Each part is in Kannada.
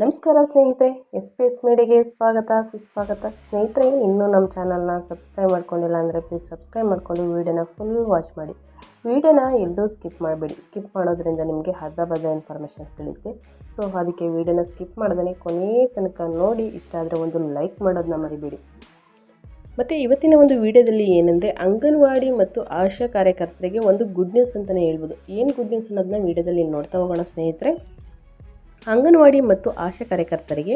ನಮಸ್ಕಾರ ಸ್ನೇಹಿತರೆ, SPS ಮೀಡಿಯಾಗೆ ಸ್ವಾಗತ ಸುಸ್ವಾಗತ. ಸ್ನೇಹಿತರೆ, ಇನ್ನೂ ನಮ್ಮ ಚಾನಲ್ನ ಸಬ್ಸ್ಕ್ರೈಬ್ ಮಾಡ್ಕೊಂಡಿಲ್ಲ ಅಂದರೆ ಪ್ಲೀಸ್ ಸಬ್ಸ್ಕ್ರೈಬ್ ಮಾಡ್ಕೊಂಡು ವಿಡಿಯೋನ ಫುಲ್ ವಾಚ್ ಮಾಡಿ. ವಿಡಿಯೋನ ಎಲ್ಲೂ ಸ್ಕಿಪ್ ಮಾಡಬೇಡಿ. ಸ್ಕಿಪ್ ಮಾಡೋದ್ರಿಂದ ನಿಮಗೆ ಅರ್ಧ ಇನ್ಫಾರ್ಮೇಷನ್ ತಿಳಿಯುತ್ತೆ. ಸೊ ಅದಕ್ಕೆ ವಿಡಿಯೋನ ಸ್ಕಿಪ್ ಮಾಡ್ದೇ ಕೊನೆಯ ತನಕ ನೋಡಿ. ಇಷ್ಟ ಆದರೆ ಒಂದು ಲೈಕ್ ಮಾಡೋದನ್ನ ಮರಿಬೇಡಿ. ಮತ್ತು ಇವತ್ತಿನ ಒಂದು ವಿಡಿಯೋದಲ್ಲಿ ಏನಂದರೆ, ಅಂಗನವಾಡಿ ಮತ್ತು ಆಶಾ ಕಾರ್ಯಕರ್ತರಿಗೆ ಒಂದು ಗುಡ್ ನ್ಯೂಸ್ ಅಂತಲೇ ಹೇಳ್ಬೋದು. ಏನು ಗುಡ್ ನ್ಯೂಸ್ ಅನ್ನೋದನ್ನ ವಿಡಿಯೋದಲ್ಲಿ ನೋಡ್ತಾ ಹೋಗೋಣ ಸ್ನೇಹಿತರೆ. ಅಂಗನವಾಡಿ ಮತ್ತು ಆಶಾ ಕಾರ್ಯಕರ್ತರಿಗೆ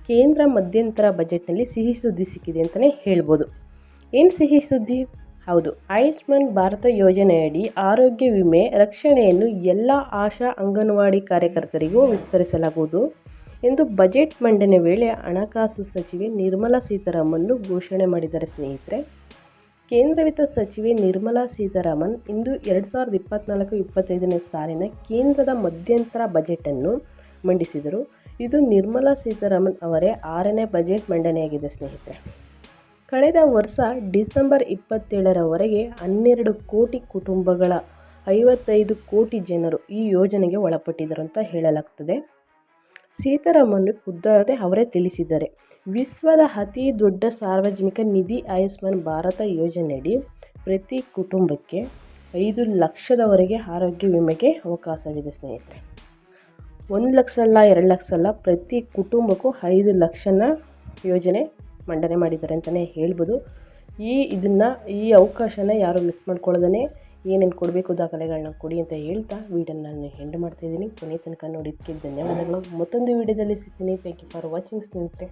ಕೇಂದ್ರ ಮಧ್ಯಂತರ ಬಜೆಟ್ನಲ್ಲಿ ಸಿಹಿ ಸುದ್ದಿ ಸಿಕ್ಕಿದೆ ಅಂತಲೇ ಹೇಳ್ಬೋದು. ಏನು ಸಿಹಿ ಸುದ್ದಿ? ಹೌದು, ಆಯುಷ್ಮಾನ್ ಭಾರತ ಯೋಜನೆಯಡಿ ಆರೋಗ್ಯ ವಿಮೆ ರಕ್ಷಣೆಯನ್ನು ಎಲ್ಲ ಆಶಾ ಅಂಗನವಾಡಿ ಕಾರ್ಯಕರ್ತರಿಗೂ ವಿಸ್ತರಿಸಲಾಗುವುದು ಎಂದು ಬಜೆಟ್ ಮಂಡನೆ ವೇಳೆ ಹಣಕಾಸು ಸಚಿವೆ ನಿರ್ಮಲಾ ಸೀತಾರಾಮನ್ ಘೋಷಣೆ ಮಾಡಿದ್ದಾರೆ. ಸ್ನೇಹಿತರೆ, ಕೇಂದ್ರ ವಿತ್ತ ಸಚಿವೆ ನಿರ್ಮಲಾ ಸೀತಾರಾಮನ್ ಇಂದು 2024-25ನೇ ಸಾಲಿನ ಕೇಂದ್ರದ ಮಧ್ಯಂತರ ಬಜೆಟನ್ನು ಮಂಡಿಸಿದರು. ಇದು ನಿರ್ಮಲಾ ಸೀತಾರಾಮನ್ ಅವರೇ 6ನೇ ಬಜೆಟ್ ಮಂಡನೆಯಾಗಿದೆ. ಸ್ನೇಹಿತರೆ, ಕಳೆದ ವರ್ಷ ಡಿಸೆಂಬರ್ 27ರವರೆಗೆ 12 ಕೋಟಿ ಕುಟುಂಬಗಳ 55 ಕೋಟಿ ಜನರು ಈ ಯೋಜನೆಗೆ ಒಳಪಟ್ಟಿದ್ದರು ಅಂತ ಹೇಳಲಾಗ್ತದೆ. ಸೀತಾರಾಮನ್ ಖುದ್ದಾಗಿ ಅವರೇ ತಿಳಿಸಿದ್ದಾರೆ. ವಿಶ್ವದ ಅತಿ ದೊಡ್ಡ ಸಾರ್ವಜನಿಕ ನಿಧಿ ಆಯುಷ್ಮಾನ್ ಭಾರತ ಯೋಜನೆಯಡಿ ಪ್ರತಿ ಕುಟುಂಬಕ್ಕೆ 5 ಲಕ್ಷದವರೆಗೆ ಆರೋಗ್ಯ ವಿಮೆಗೆ ಅವಕಾಶವಿದೆ. ಸ್ನೇಹಿತರೆ, 1 ಲಕ್ಷ ಅಲ್ಲ, 2 ಲಕ್ಷ ಅಲ್ಲ, ಪ್ರತಿ ಕುಟುಂಬಕ್ಕೂ 5 ಲಕ್ಷನ ಯೋಜನೆ ಮಂಡನೆ ಮಾಡಿದ್ದಾರೆ ಅಂತಲೇ ಹೇಳ್ಬೋದು. ಈ ಅವಕಾಶನ ಯಾರು ಮಿಸ್ ಮಾಡ್ಕೊಳ್ಳೋದೇ ಏನೇನು ಕೊಡಬೇಕು ದಾಖಲೆಗಳನ್ನ ಕೊಡಿ ಅಂತ ಹೇಳ್ತಾ ವಿಡಿಯೋನ ನಾನು ಎಂಡ್ ಮಾಡ್ತಾಯಿದ್ದೀನಿ. ಕೊನೆ ತನಕ ನೋಡಿದ್ದಕ್ಕೆ ಧನ್ಯವಾದಗಳು. ಮತ್ತೊಂದು ವಿಡಿಯೋದಲ್ಲಿ ಸಿಗ್ತೀನಿ. ಥ್ಯಾಂಕ್ ಯು ಫಾರ್ ವಾಚಿಂಗ್ ಸ್ನೇಹಿತರೆ.